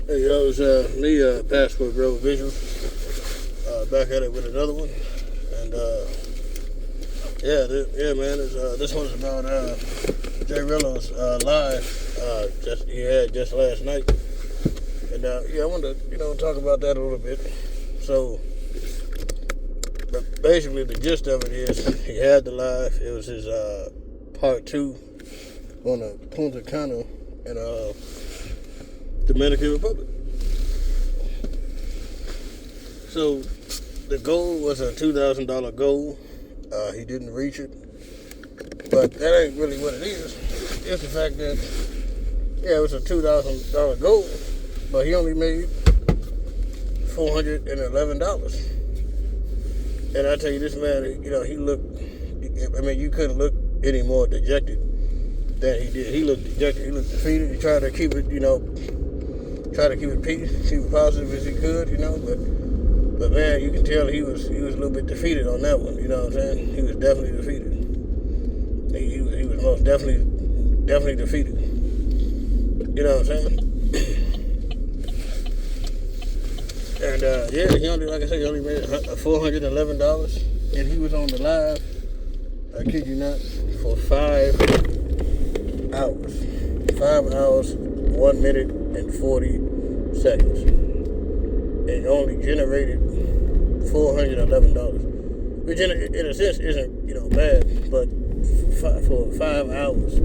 Hey, yo, it's me, Passport Bro Visual, back at it with another one. And, man, this one's about Rello's live he had just last night. And, I wanted to, talk about that a little bit. So, basically, the gist of it is he had the live. It was his part 2 on the Punta Cana in Dominican Republic. So the goal was a $2,000 goal. He didn't reach it, but that ain't really what it is. It's the fact that it was a $2,000 goal, but he only made $411. And I tell you, this man, he looked. I mean, you couldn't look any more dejected than he did. He looked dejected. He looked defeated. He tried to keep it, keep it positive as he could, But man, you can tell he was a little bit defeated on that one. You know what I'm saying? He was definitely defeated. He was most definitely defeated. You know what I'm saying? And he only, like I said, he only made $411, and he was on the live. I kid you not, for 5 hours. 5 hours, 1 minute and 40 seconds. And only generated $411, which in a sense isn't bad, but for 5 hours,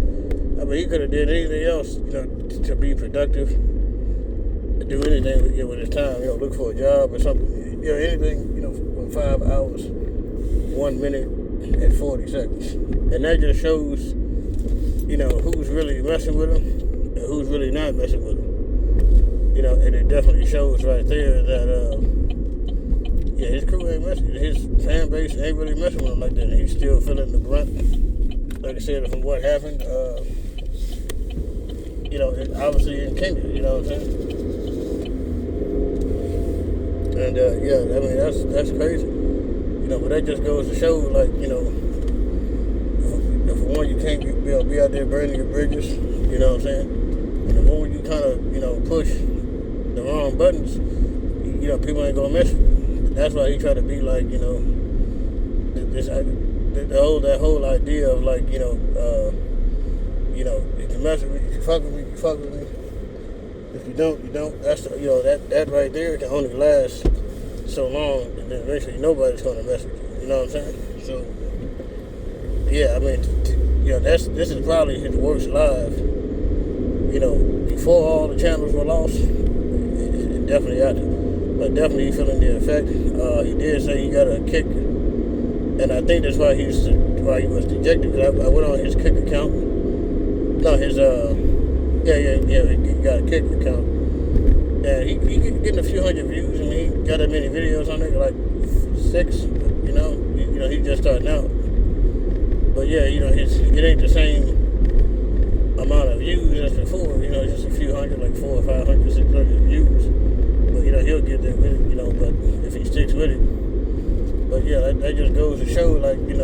I mean, he could have did anything else to be productive, do anything with his time, look for a job or something, anything, for 5 hours, 1 minute and 40 seconds, and that just shows who's really messing with him and who's really not messing with him. And it definitely shows right there that, his crew ain't messing, his fan base ain't really messing with him like that. And he's still feeling the brunt, like I said, from what happened, obviously in Kenya, you know what I'm saying? And, I mean, that's crazy. But that just goes to show, like, for one, you can't be out there burning your bridges, you know what I'm saying? And the more you kind of, push the wrong buttons, people ain't gonna mess with you. That's why he tried to be like, that whole idea of like, if you mess with me, if you fuck with me, you fuck with me. If you don't, you don't. That's that right there can only last so long, and then eventually nobody's gonna mess with you. You know what I'm saying? So, I mean, this is probably his worst live. Before all the channels were lost. Definitely out there, but definitely feeling the effect. He did say he got a kick, and I think that's why he was dejected. Cause I went on his kick account. No, his he got a kick account, and he getting a few hundred views. I mean, he got that many videos on there, like 6. He's just starting out, but it ain't the same amount of views as before. Just a few hundred, like 400 or 500, 600 views. But he'll get there with it, but if he sticks with it. But that just goes to show, like, you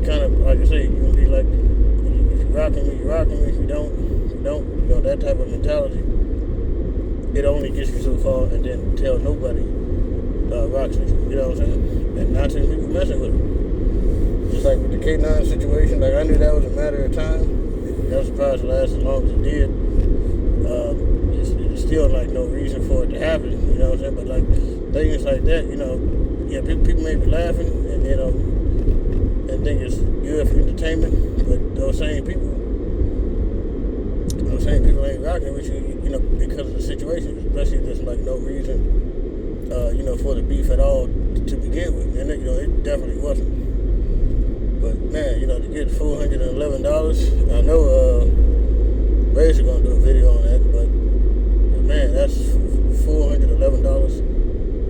kind of, like I say, you can be like, if you rocking me, you rocking me. If you don't, you don't. That type of mentality, it only gets you so far, and then tell nobody rocks with you. You know what I'm saying? And not too many people messing with him. Just like with the K9 situation, like I knew that was a matter of time. I was surprised it lasted as long as it did. It's still like no reason for it to happen, you know what I'm saying? But like things like that, people may be laughing and and think it's good for entertainment, but those same people ain't rocking with you, because of the situation. Especially if there's like no reason, for the beef at all to begin with, and it definitely wasn't. But man, to get $411, I know Ray's gonna do a video on that, but man, that's $411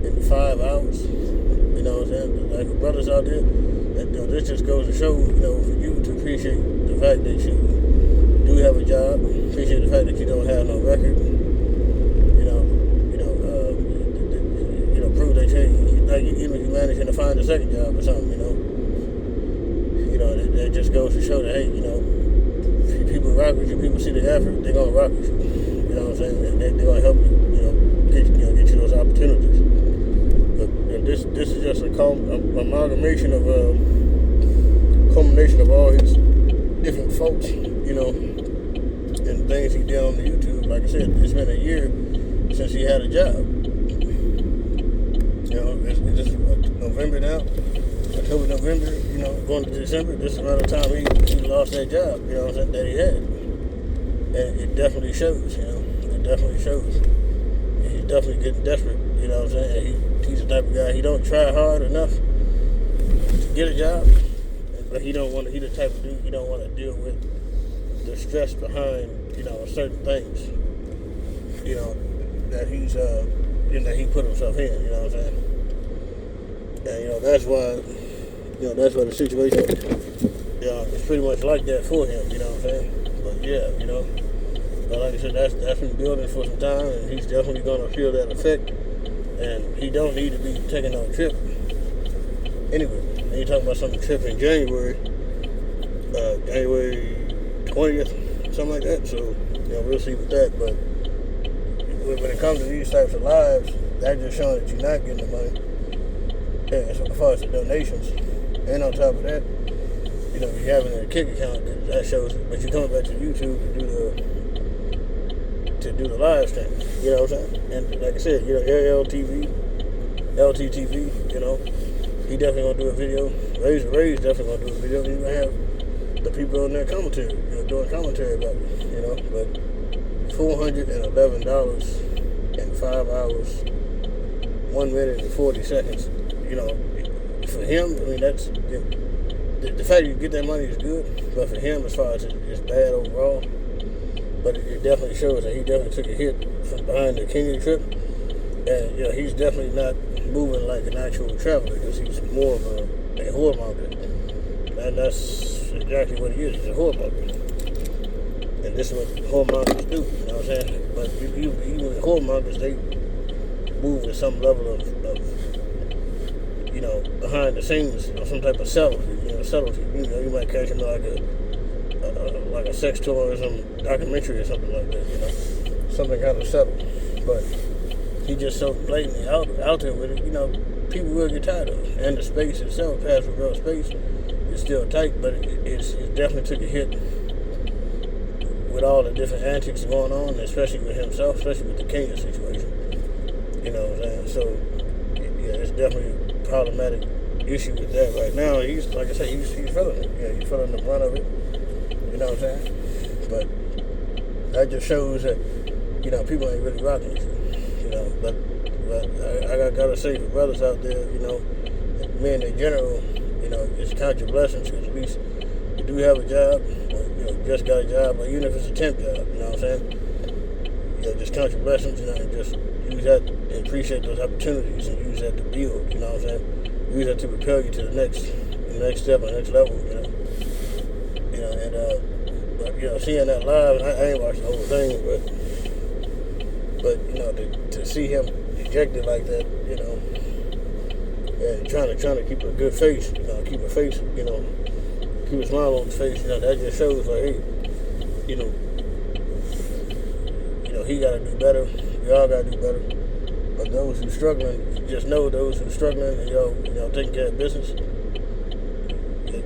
in 5 hours. You know what I'm saying? Like the brothers out there, this just goes to show, for you to appreciate the fact that you do have a job, appreciate the fact that you don't have no record. Prove that even if you're managing to find a second job or something, that just goes to show that, hey, if people rock with you, people see the effort, they're gonna rock with you. You know what I'm saying? They're gonna help you, get you those opportunities. But this is just a amalgamation of culmination of all his different faults, and things he did on the YouTube. Like I said, it's been a year since he had a job. It's November now, October, November, going to December. This is around the time he lost that job, that he had. And it definitely shows, it definitely shows. He's definitely getting desperate, He's the type of guy, he don't try hard enough to get a job, but he the type of dude, he don't want to deal with the stress behind, certain things, that he's, that he put himself in, And, that's why the situation, is pretty much like that for him, But yeah, but like I said, that's been building for some time, and he's definitely going to feel that effect, and he don't need to be taking no trip. Anyway, and you're talking about some trip in January 20th, something like that, so, we'll see with that, but when it comes to these types of lives, that's just showing that you're not getting the money. And so as far as the donations, and on top of that, you're having a kick account, that shows it, but you're coming back to YouTube to do the live stream, you know what I'm saying? And like I said, LTTV, he definitely gonna do a video. Ray's definitely gonna do a video. You're gonna have the people on there commentary, doing commentary about it, but $411 in 5 hours, 1 minute and 40 seconds, for him, I mean, that's, the fact you get that money is good, but for him, as far as it's bad overall, but it definitely shows that he definitely took a hit from behind the Kenya trip, and, he's definitely not moving like an actual traveler, because he's more of a whoremonger, and that's exactly what he is. He's a whoremonger. And this is what whoremongers do, you know what I'm saying? But even whoremongers, they move with some level of behind the scenes, some type of subtlety. You might catch him like a sex tourism documentary or something like that, something kind of subtle. But he just so blatantly out there with it, people will get tired of it. And the space itself, Pastor Real space, is still tight, but it definitely took a hit with all the different antics going on, especially with himself, especially with the Kenya situation. You know what I'm saying? So, it's definitely a problematic issue with that right now. He's, like I say, he's feeling it. He's feeling the brunt of it. You know what I'm saying? But that just shows that, people ain't really rocking with you. But I gotta say, for brothers out there, men in general, just count your blessings, because at least you do have a job, or, just got a job, or even if it's a temp job, you know what I'm saying? Just count your blessings, and just use that and appreciate those opportunities, and use that to build, you know what I'm saying? Use that to propel you to the next step, or next level, but seeing that live, and I ain't watched the whole thing, but to see him dejected like that, and trying to keep a good face, keep a face, keep a smile on his face, that just shows like, hey, he gotta do better, we all gotta do better. But those who struggling, just know those who struggling and y'all taking care of business,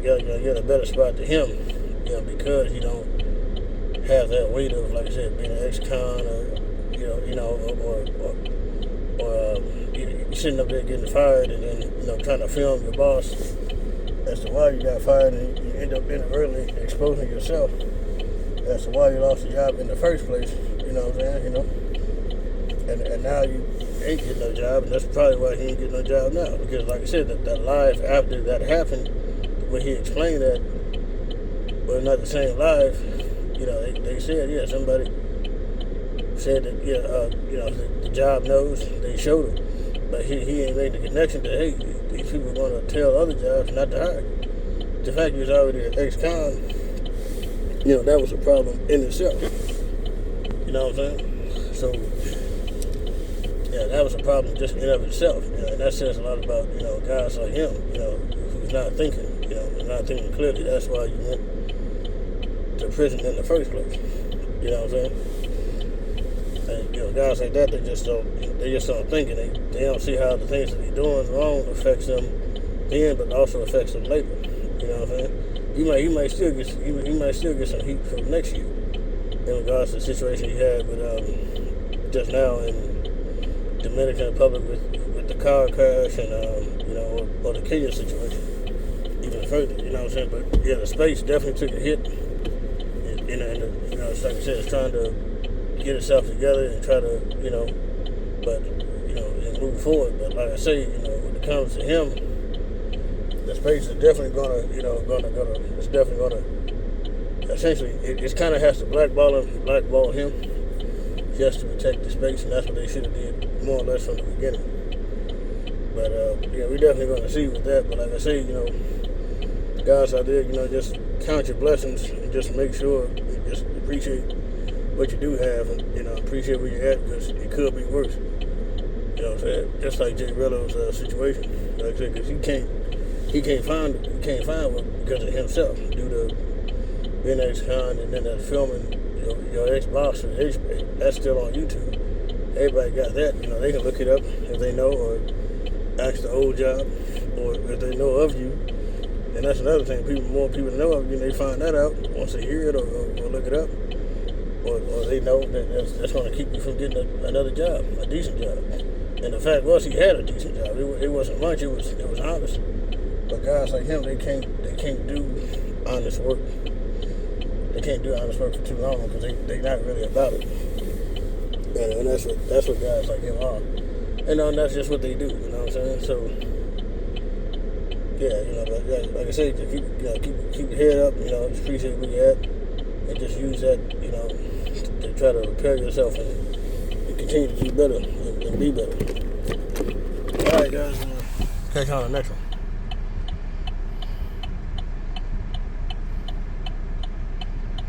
you're in a better spot to him, because you don't have that weight of, like I said, being an ex-con, or you're sitting up there getting fired, and then trying to film your boss as to why you got fired, and you end up inadvertently exposing yourself as to why you lost your job in the first place. You know what I'm saying? And now you ain't getting no job, and that's probably why he ain't getting no job now. Because like I said, that live after that happened, when he explained that, well, not the same live, they said, somebody said that, the job knows, they showed him. But he ain't made the connection that, hey, these people are going to tell other jobs not to hire. The fact he was already an ex-con, that was a problem in itself. You know what I'm saying? So, that was a problem just in and of itself. And that says a lot about, guys like him, who's not thinking, not thinking clearly. That's why you went to prison in the first place. You know what I'm saying? And, guys like that, they just don't, they just don't think, and they don't see how the things that they're doing wrong affects them then, but also affects them later. You know what I'm saying? He might still get some heat from next year in regards to the situation he had with just now in Dominican Republic with the car crash and or the Kenya situation even further. You know what I'm saying? But yeah, the space definitely took a hit. It's like I said, it's trying to get itself together and try to and move forward. But like I say, when it comes to him, the space is definitely it's definitely gonna essentially it kind of has to blackball him just to protect the space, and that's what they should have did more or less from the beginning. But we're definitely gonna see with that. But like I say, guys out there, just count your blessings and just make sure, just appreciate what you do have, and appreciate where you're at, because it could be worse. You know what I'm saying? Just like Jay Rello's situation, like I said, because he can't find work because of himself, due to being ex-con, and then that filming your ex-boss, that's still on YouTube. Everybody got that. They can look it up if they know, or ask the old job, or if they know of you. And that's another thing. More people know of you, and they find that out once they hear it or look it up, or they know that that's going to keep you from getting another job, a decent job. And the fact was, he had a decent job. It wasn't much. It was honest. But guys like him, they can't do honest work. They can't do honest work for too long because they're not really about it. And that's what guys like him are. And that's just what they do. You know what I'm saying? So yeah, but like I said, keep your head up. Just appreciate where you're at, and just use that, to try to repair yourself and continue to do better and be better. All right, guys. Catch you on the next one.